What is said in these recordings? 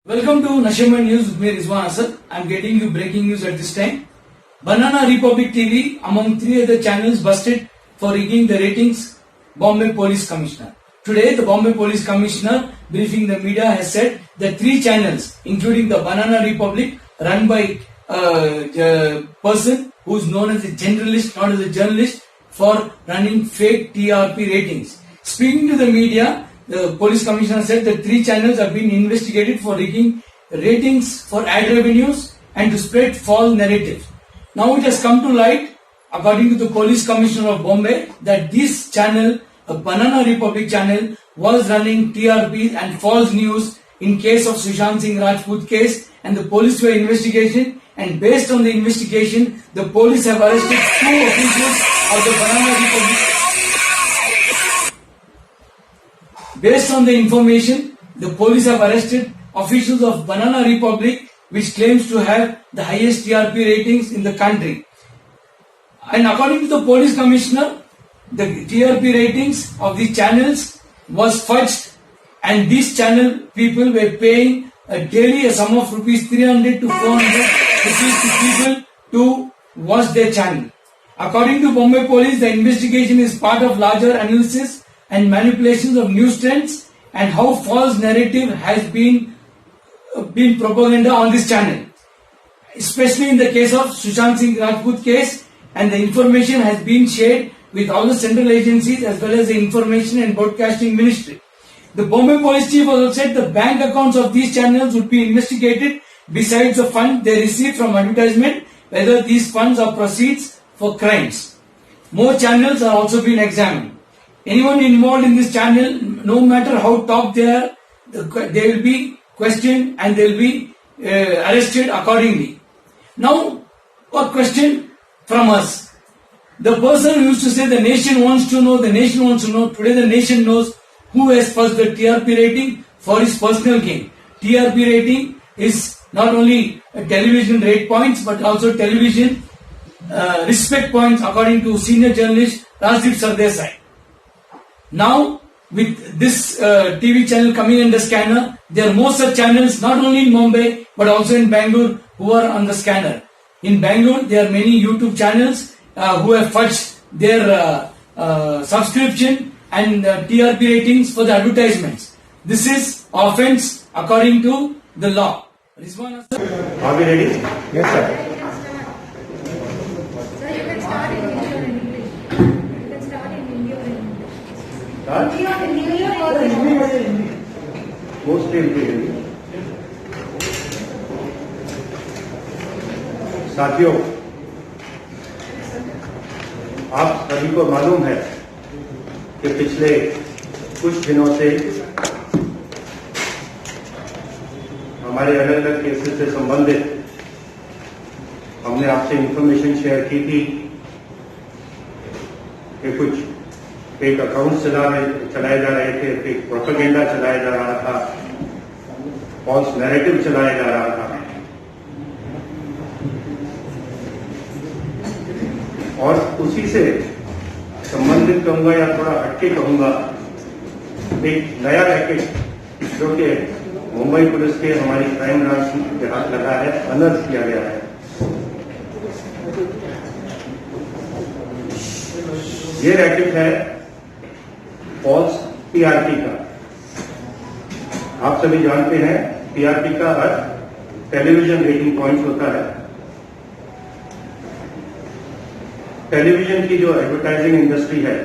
Welcome to Nasheman News with me Rizwan Asad. I am getting you breaking news at this time. Banana Republic TV among three other channels busted for rigging the ratings, Bombay Police Commissioner. Today the Bombay Police Commissioner briefing the media has said that three channels including the Banana Republic run by a person who is known as a generalist, not as a journalist, for running fake TRP ratings. Speaking to the media, the police commissioner said that three channels have been investigated for rigging ratings for ad revenues and to spread false narratives. Now it has come to light, according to the police commissioner of Bombay, that this channel, a Banana Republic channel, was running TRPs and false news in case of Sushant Singh Rajput case, and the police were investigation, and based on the investigation, the police have arrested two officials of the Banana Republic. Based on the information, the police have arrested officials of Banana Republic, which claims to have the highest TRP ratings in the country. And according to the police commissioner, the TRP ratings of the channels was fudged, and these channel people were paying daily a sum of rupees 300 to 400 rupees to people to watch their channel. According to Bombay Police, the investigation is part of larger analysis and manipulations of news trends and how false narrative has been propaganda on this channel, especially in the case of Sushant Singh Rajput case, and the information has been shared with all the central agencies as well as the Information and Broadcasting Ministry. The Bombay Police Chief also said the bank accounts of these channels would be investigated besides the fund they receive from advertisement, whether these funds are proceeds for crimes. More channels are also being examined. Anyone involved in this channel, no matter how top they are, they will be questioned and they will be arrested accordingly. Now, a question from us. The person who used to say the nation wants to know, the nation wants to know, today the nation knows who has first the TRP rating for his personal gain. TRP rating is not only television rate points but also television respect points, according to senior journalist Rajdeep Sardesai. Now, with this TV channel coming under scanner, there are more such channels not only in Mumbai but also in Bangalore who are on the scanner. In Bangalore, there are many YouTube channels who have fudged their subscription and TRP ratings for the advertisements. This is offense according to the law. Are we ready? Yes, sir. Sir, you can start in India and English. You can start in India and English. Start? India and English or Mostly in Hindi. साथियों, आप सभी को मालूम है कि पिछले कुछ दिनों से हमारे अलग अलग केसेस से संबंधित हमने आपसे इंफॉर्मेशन शेयर की थी कि कुछ फेक अकाउंट चलाए जा रहे थे, फेक प्रोपेगेंडा चलाया जा रहा था, फॉल्स नैरेटिव चलाया जा रहा था, और उसी से संबंधित कहूंगा या थोड़ा हटके कहूंगा, एक नया रैकेट जो कि मुंबई पुलिस के हमारी क्राइम ब्रांच के हाथ लगा है, अनर्थ किया गया है। ये रैकेट है फॉल्स टीआरपी का। आप सभी जानते हैं टीआरपी का अर्थ टेलीविजन रेटिंग पॉइंट्स होता है। टेलीविजन की जो एडवर्टाइजिंग इंडस्ट्री है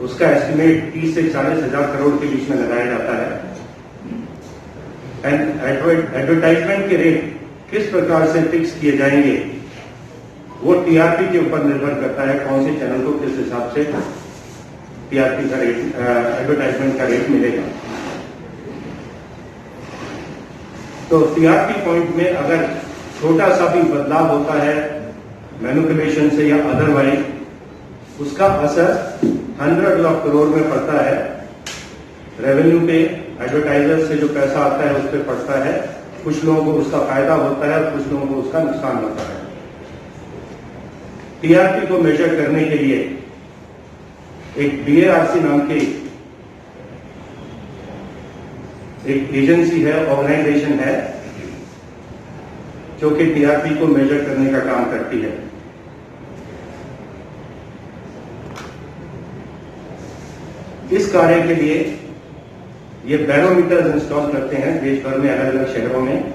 उसका एस्टिमेट 30 से 40 हजार करोड़ के बीच में लगाया जाता है। एंड एडवर्टाइजमेंट के रेट किस प्रकार से फिक्स किए जाएंगे वो टीआरपी के ऊपर निर्भर करता है, कौन से चैनल को किस हिसाब से टीआरपी का रेट, एडवर्टाइजमेंट का रेट मिलेगा। तो टीआरपी पॉइंट में अगर छोटा सा भी बदलाव होता है मैनिपुलेशन से या अदरवाइज, उसका असर 100 लाख करोड़ में पड़ता है। रेवेन्यू पे एडवर्टाइजर से जो पैसा आता है उस पर पड़ता है। कुछ लोगों को उसका फायदा होता है और कुछ लोगों को उसका नुकसान होता है। टीआरपी को मेजर करने के लिए एक BARC नाम की एक एजेंसी है, ऑर्गेनाइजेशन है जो कि टीआरपी को मेजर करने का काम करती है। इस कार्य के लिए ये बैरोमीटर्स इंस्टॉल करते हैं देश भर में, अलग अलग शहरों में,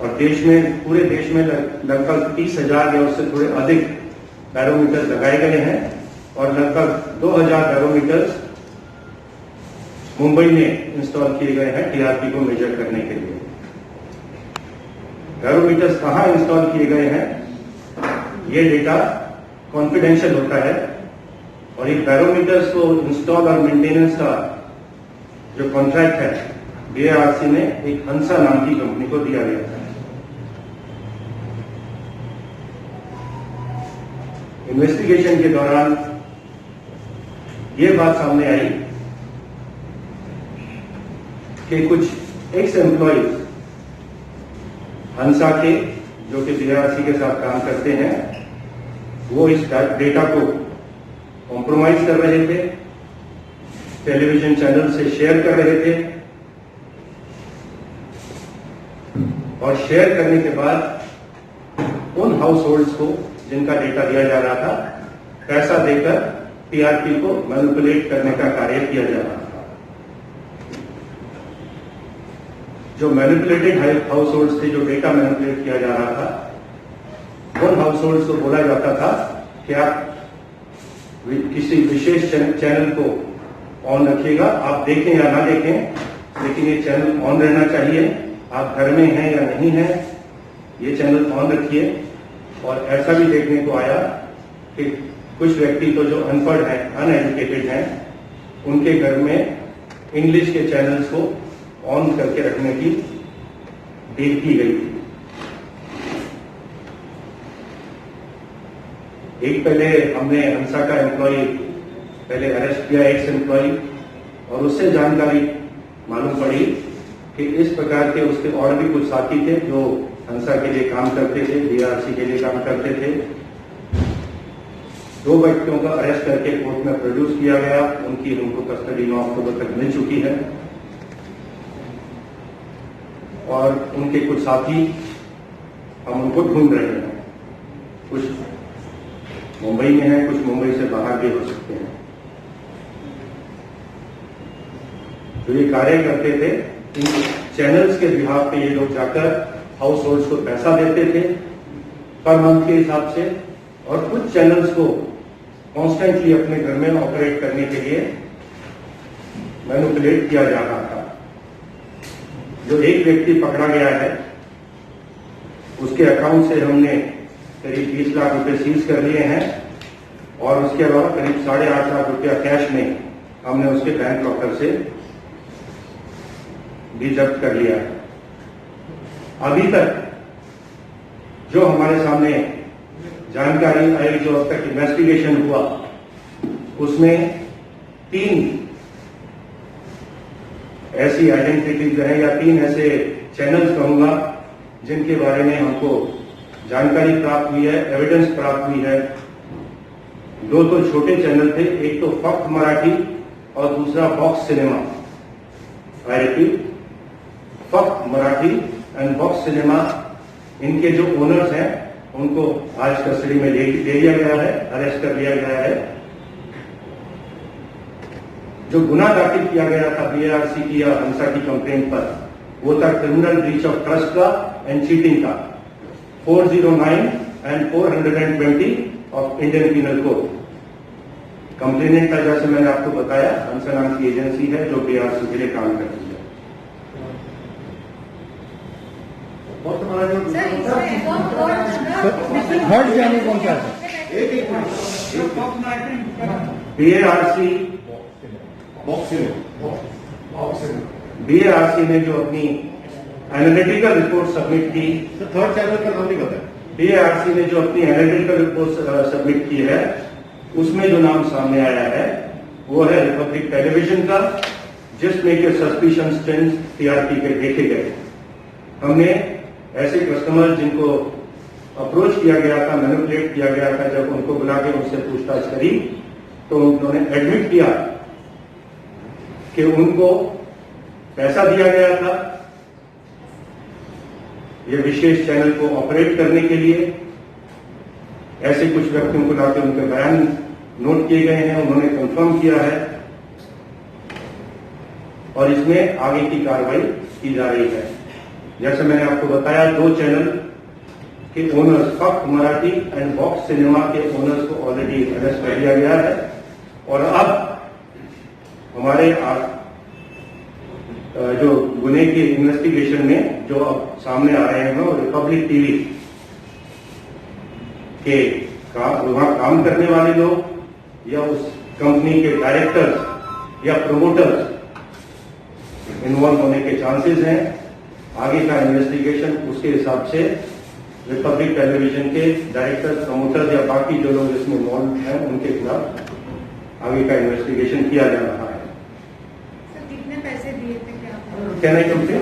और देश में, पूरे देश में लगभग 30,000 या उससे थोड़े अधिक बैरोमीटर्स लगाए गए हैं और लगभग 2,000 बैरोमीटर्स मुंबई में इंस्टॉल किए गए हैं टीआरपी को मेजर करने के लिए। बैरोमीटर्स कहां इंस्टॉल किए गए हैं, ये डेटा कॉन्फिडेंशियल होता है और ये बैरोमीटर्स को इंस्टॉल और मेंटेनेंस का जो कॉन्ट्रैक्ट है बीएआरसी ने एक हंसा नाम की कंपनी को दिया गया था। इन्वेस्टिगेशन के दौरान ये बात सामने आई कि कुछ एक्स एम्प्लॉयज हंसा के, जो कि बीएआरसी के साथ काम करते हैं, वो इस डेटा को कॉम्प्रोमाइज कर रहे थे, टेलीविजन चैनल से शेयर कर रहे थे और शेयर करने के बाद उन हाउस होल्ड्स को जिनका डेटा दिया जा रहा था पैसा देकर टीआरपी को मैनिपुलेट करने का कार्य किया जा रहा था। जो मैनिपुलेटेड हाउस होल्ड्स थे, जो डेटा मैनिपुलेट किया जा रहा था, उन हाउस होल्ड्स को बोला जाता था कि आप किसी विशेष चैनल को ऑन रखिएगा, आप देखें या ना देखें, लेकिन ये चैनल ऑन रहना चाहिए, आप घर में हैं या नहीं हैं, ये चैनल ऑन रखिए। और ऐसा भी देखने को आया कि कुछ व्यक्ति तो जो अनपढ़ हैं, अनएजुकेटेड हैं, उनके घर में इंग्लिश के चैनल्स को ऑन करके रखने की डील की गई थी। एक पहले हमने हंसा का एम्प्लॉय पहले अरेस्ट किया, एक्स एम्प्लॉय, और उससे जानकारी मालूम पड़ी कि इस प्रकार के उसके और भी कुछ साथी थे जो हंसा के लिए काम करते थे, बीआरसी के लिए काम करते थे। 2 व्यक्तियों का अरेस्ट करके कोर्ट में प्रोड्यूस किया गया, उनकी हमको कस्टडी 9 अक्टूबर तक मिल चुकी है और उनके कुछ साथी हम उनको ढूंढ रहे हैं। कुछ मुंबई में है, कुछ मुंबई से बाहर भी हो सकते हैं। जो ये कार्य करते थे, इन चैनल्स के बिहाफ पे ये लोग जाकर हाउस होल्ड्स को पैसा देते थे पर मंथ के हिसाब से, और कुछ चैनल्स को कॉन्स्टेंटली अपने घर में ऑपरेट करने के लिए मैनिपुलेट किया जा रहा था। जो एक व्यक्ति पकड़ा गया है, उसके अकाउंट से हमने करीब 20 लाख रुपए सीज कर लिए हैं और उसके अलावा करीब 8.5 लाख रुपया कैश में हमने उसके बैंक लॉकर से भी जब्त कर लिया है। अभी तक जो हमारे सामने जानकारी आई, जो अब तक इन्वेस्टिगेशन हुआ, उसमें 3 ऐसी आइडेंटिटीज हैं या 3 ऐसे चैनल्स कहूंगा जिनके बारे में हमको जानकारी प्राप्त हुई है, एविडेंस प्राप्त हुई है। 2 तो छोटे चैनल थे, एक तो फक्त मराठी और दूसरा बॉक्स सिनेमा। आई रिपीट, फक्त मराठी एंड बॉक्स सिनेमा, इनके जो ओनर्स हैं उनको आज कस्टडी में ले लिया गया है, अरेस्ट कर लिया गया है। जो गुना दाखिल किया गया था बीएआरसी की या हंसा की कंप्लेंट पर, वो था क्रिमिनल ब्रीच ऑफ ट्रस्ट का एंड चीटिंग का, 409 and 420 of Indian Penal Code. Complainant का, जैसे मैंने आपको बताया, हंसा नाम की एजेंसी है जो बीएआरसी के लिए काम करती है। हट जाने कौन सा बीएआरसी ने जो अपनी एनालिटिकल रिपोर्ट सबमिट की, थर्ड चैनल का नाम नहीं पता है। बीएआरसी ने जो अपनी एनालिटिकल रिपोर्ट सबमिट की है, उसमें जो नाम सामने आया है वो है रिपब्लिक टेलीविजन का, जिसमें के सस्पिशन स्टेंस टीआरपी के देखे गए। हमने ऐसे कस्टमर जिनको अप्रोच किया गया था, मैनिपुलेट किया गया था, जब उनको बुला के उनसे पूछताछ करी तो उन्होंने एडमिट किया कि उनको पैसा दिया गया था ये विशेष चैनल को ऑपरेट करने के लिए। ऐसे कुछ व्यक्तियों को लाकर उनके बयान नोट किए गए हैं, उन्होंने कंफर्म किया है और इसमें आगे की कार्रवाई की जा रही है। जैसे मैंने आपको बताया, 2 चैनल के ओनर्स, फक्त मराठी एंड बॉक्स सिनेमा के ओनर्स को ऑलरेडी अरेस्ट कर लिया गया है और अब हमारे जो गुने की इन्वेस्टिगेशन में जो अब सामने आ रहे हैं वो रिपब्लिक टीवी के वहां काम करने वाले लोग या उस कंपनी के डायरेक्टर्स या प्रोमोटर्स इन्वॉल्व होने के चांसेस हैं। आगे का इन्वेस्टिगेशन उसके हिसाब से रिपब्लिक टेलीविजन के डायरेक्टर्स, प्रमोटर्स या बाकी जो लोग इसमें इन्वॉल्व हैं उनके खिलाफ आगे का इन्वेस्टिगेशन किया जा रहा है। सर कितने पैसे दिए थे क्या आपको? कहना ही कम से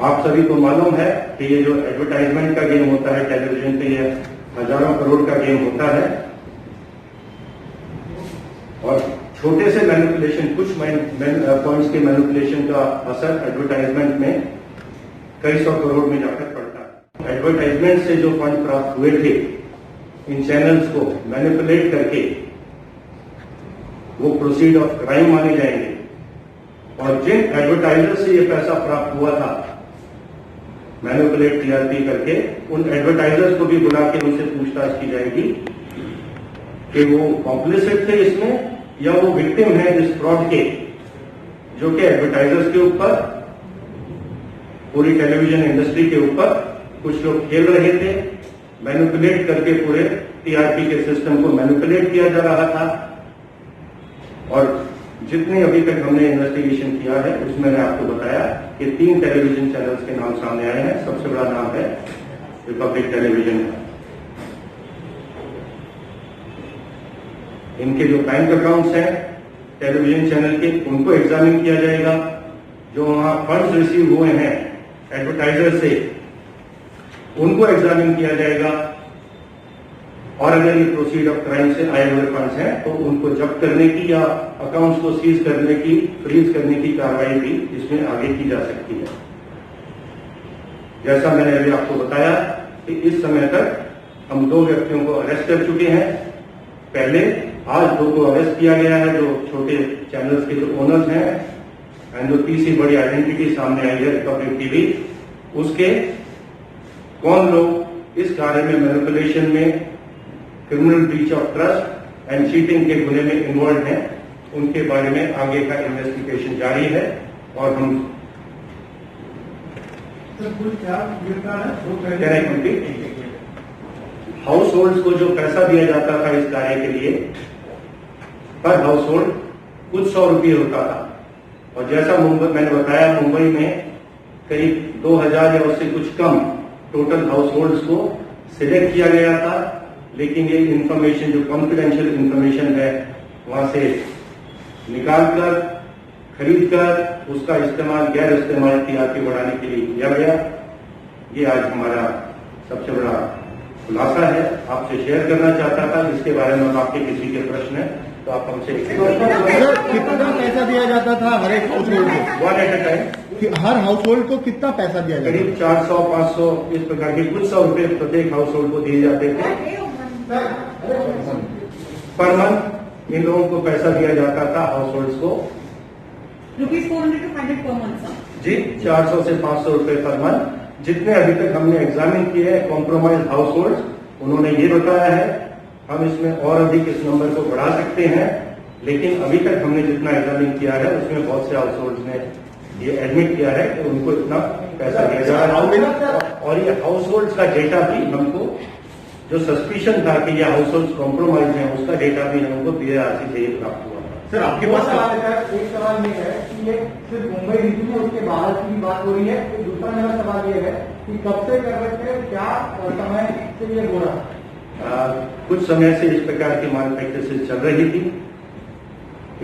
आप सभी को मालूम है कि ये जो एडवर्टाइजमेंट का गेम होता है टेलीविजन पे, ये हजारों करोड़ का गेम होता है और छोटे से मैनिपुलेशन, कुछ पॉइंट्स के मैनिपुलेशन का असर एडवर्टाइजमेंट में कई सौ करोड़ में जाकर पड़ता है। एडवर्टाइजमेंट से जो फंड प्राप्त हुए थे इन चैनल्स को मैनिपुलेट करके वो प्रोसीड ऑफ क्राइम माने जाएंगे और जिन एडवर्टाइजर से ये पैसा प्राप्त हुआ था मैनिपुलेट टीआरपी करके, उन एडवर्टाइजर्स को भी बुला के उनसे पूछताछ की जाएगी कि वो कॉम्प्लिसिट थे इसमें या वो विक्टिम है इस फ्रॉड के, जो कि एडवर्टाइजर्स के ऊपर, पूरी टेलीविजन इंडस्ट्री के ऊपर कुछ लोग खेल रहे थे। मैनिपुलेट करके पूरे टीआरपी के सिस्टम को मैनिपुलेट किया जा रहा था और जितने अभी तक हमने इन्वेस्टिगेशन किया है उसमें मैंने आपको बताया कि 3 टेलीविजन चैनल्स के नाम सामने आए हैं। सबसे बड़ा नाम है रिपब्लिक टेलीविजन का। इनके जो बैंक अकाउंट्स हैं टेलीविजन चैनल के, उनको एग्जामिन किया जाएगा। जो वहां फंड्स रिसीव हुए हैं एडवर्टाइजर से, उनको एग्जामिन किया जाएगा और अगर ये प्रोसीड ऑफ क्राइम से आए हुए फंड्स हैं तो उनको जब्त करने की या अकाउंट्स को सीज करने की, फ्रीज करने की कार्रवाई भी इसमें आगे की जा सकती है। जैसा मैंने अभी आपको बताया कि इस समय तक हम 2 व्यक्तियों को अरेस्ट कर चुके हैं। पहले आज 2 को अरेस्ट किया गया है, जो छोटे चैनल्स के जो ओनर्स हैं, एंड जो तीसरी बड़ी आइडेंटिटी सामने आई है रिपब्लिक टीवी, उसके कौन लोग इस कार्य में, मैनिपुलेशन में, criminal breach of trust and cheating के गुने में इन्वॉल्व हैं, उनके बारे में आगे का इन्वेस्टिगेशन जारी है और हम हाउस होल्ड को जो पैसा दिया जाता था इस कार्य के लिए, पर हाउस होल्ड कुछ 100 रुपये होता था और जैसा मुंबई मैंने बताया, मुंबई में करीब 2000 या उससे कुछ कम टोटल हाउस होल्ड्स को सिलेक्ट किया गया था। लेकिन ये इंफॉर्मेशन जो कॉन्फिडेंशियल इंफॉर्मेशन है वहां से निकालकर, खरीदकर उसका इस्तेमाल, गैर इस्तेमाल टीआरपी बढ़ाने के लिए किया गया। ये आज हमारा सबसे बड़ा खुलासा है, आपसे शेयर करना चाहता था। इसके बारे में आपके किसी के प्रश्न है तो आप हमसे कितना पैसा दिया जाता था हर एक हाउस होल्ड को? 1 at a time. Her house hold को कितना पैसा दिया जाता करीब 400-500 इस प्रकार के कुछ 100 रुपये प्रत्येक हाउस होल्ड को दिए जाते थे पर मंथ। इन लोगों को पैसा दिया जाता था हाउस होल्ड्स को ₹400 to 500 per month, sir. जी 400 से 500 रुपए पर मंथ। जितने अभी तक हमने एग्जामिन किए हैं कॉम्प्रोमाइज हाउस होल्ड, उन्होंने ये बताया है। हम इसमें और अधिक इस नंबर को बढ़ा सकते हैं, लेकिन अभी तक हमने जितना एग्जामिन किया है उसमें बहुत से हाउस होल्ड ने ये एडमिट किया है कि उनको इतना पैसा दिया जा रहा है। और ये हाउस होल्ड का डेटा भी हमको, जो सस्पिशन था कि ये हाउस होल्ड कॉम्प्रोमाइज है, उसका डेटा भी हमको PIRC से प्राप्त हुआ था। सर आपके पास एक सवाल ये है कि ये सिर्फ मुंबई रीजन में, उसके बाहर की बात हो रही है। दूसरा मेरा सवाल ये है कि कब से कर रहे थे, क्या समय से ये हो रहा? कुछ समय से इस प्रकार की माल प्रैक्टिसेस चल रही थी।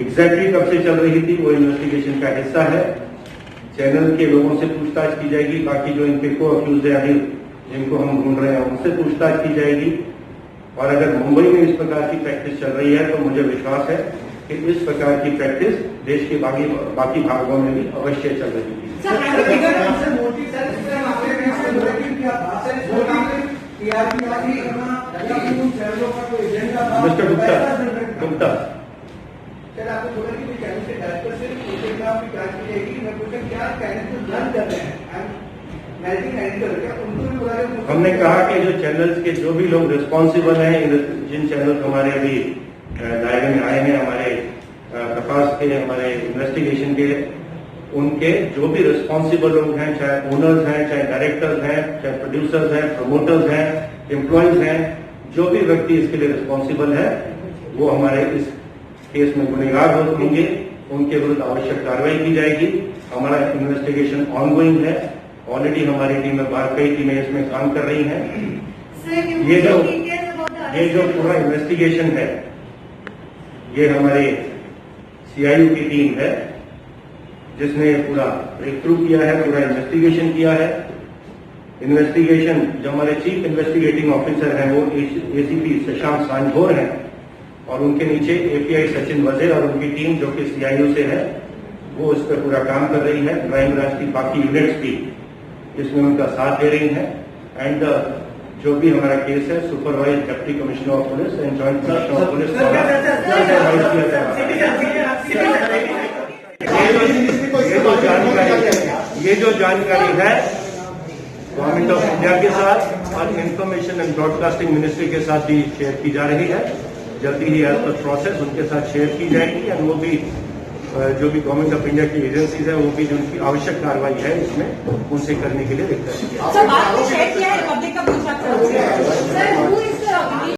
एग्जैक्टली कब से चल रही थी वो इन्वेस्टिगेशन का हिस्सा है। चैनल के लोगों से पूछताछ की जाएगी, बाकी जो इनके को अक्यूज है अभी जिनको हम ढूंढ रहे हैं उनसे पूछताछ की जाएगी और अगर मुंबई में इस प्रकार की प्रैक्टिस चल रही है तो मुझे विश्वास है कि इस प्रकार की प्रैक्टिस देश के बाकी भागों में भी अवश्य चल रही थी। Sir, have you figured out? Sir Modi sir इस मामले में आपने बोला कि क्या भाषण टीआरपी वाली या उन शहरों का कोई एजेंडा था? मिस्टर गुप्ता सर आपने बोला कि कैबिनेट के डायरेक्टर से प्रोग्राम की जांच की जाएगी। मैं पूछा क्या कैबिनेट जांच कर रहे हैं मैनेजिंग एडिटर क्या उनको भी बुला रहे? हमने कहा कि जो चैनल्स के जो भी लोग रिस्पॉन्सिबल हैं, जिन चैनल हमारे अभी दायरे में आए हैं, हमारे तपास के, हमारे इन्वेस्टिगेशन के, उनके जो भी रिस्पॉन्सिबल लोग हैं, चाहे ओनर्स हैं, चाहे डायरेक्टर्स हैं, चाहे प्रोड्यूसर्स हैं, प्रमोटर्स हैं, एम्प्लॉयज हैं, जो भी व्यक्ति इसके लिए रिस्पॉन्सिबल है वो हमारे इस केस में गुनहगार होंगे, उनके विरुद्ध आवश्यक कार्रवाई की जाएगी। हमारा इन्वेस्टिगेशन ऑनगोइंग है। ऑलरेडी हमारी टीम में कई टीमें इसमें काम कर रही हैं। Sir, you ये जो details about the ये जो पूरा इन्वेस्टिगेशन है, ये हमारे सीआईयू की टीम है जिसने पूरा ब्रेक थ्रू किया है, पूरा इन्वेस्टिगेशन किया है। इन्वेस्टिगेशन जो हमारे चीफ इन्वेस्टिगेटिंग ऑफिसर हैं वो एसीपी शशांक सांझोर हैं और उनके नीचे एपीआई सचिन वजे और उनकी टीम जो कि सीआईयू से है वो इस पर पूरा काम कर रही है। क्राइम ब्रांच की बाकी यूनिट्स भी इसमें उनका साथ दे रही हैं। एंड जो भी हमारा केस है supervise deputy commissioner of police and joint commissioner of police द्वारा सुपरवाइज किया जा रहा है। ये जो जानकारी है गवर्नमेंट ऑफ इंडिया के साथ और इंफॉर्मेशन एंड ब्रॉडकास्टिंग मिनिस्ट्री के साथ भी शेयर की जा रही है। जल्दी ही एज पर प्रोसेस उनके साथ शेयर की जाएगी और वो भी जो भी गवर्नमेंट ऑफ इंडिया की एजेंसीज है वो भी जो उनकी आवश्यक कार्रवाई है इसमें उनसे करने के लिए देखते हैं। सर, बात में शेयर किया है रिपब्लिक का दूसरा Sir, who is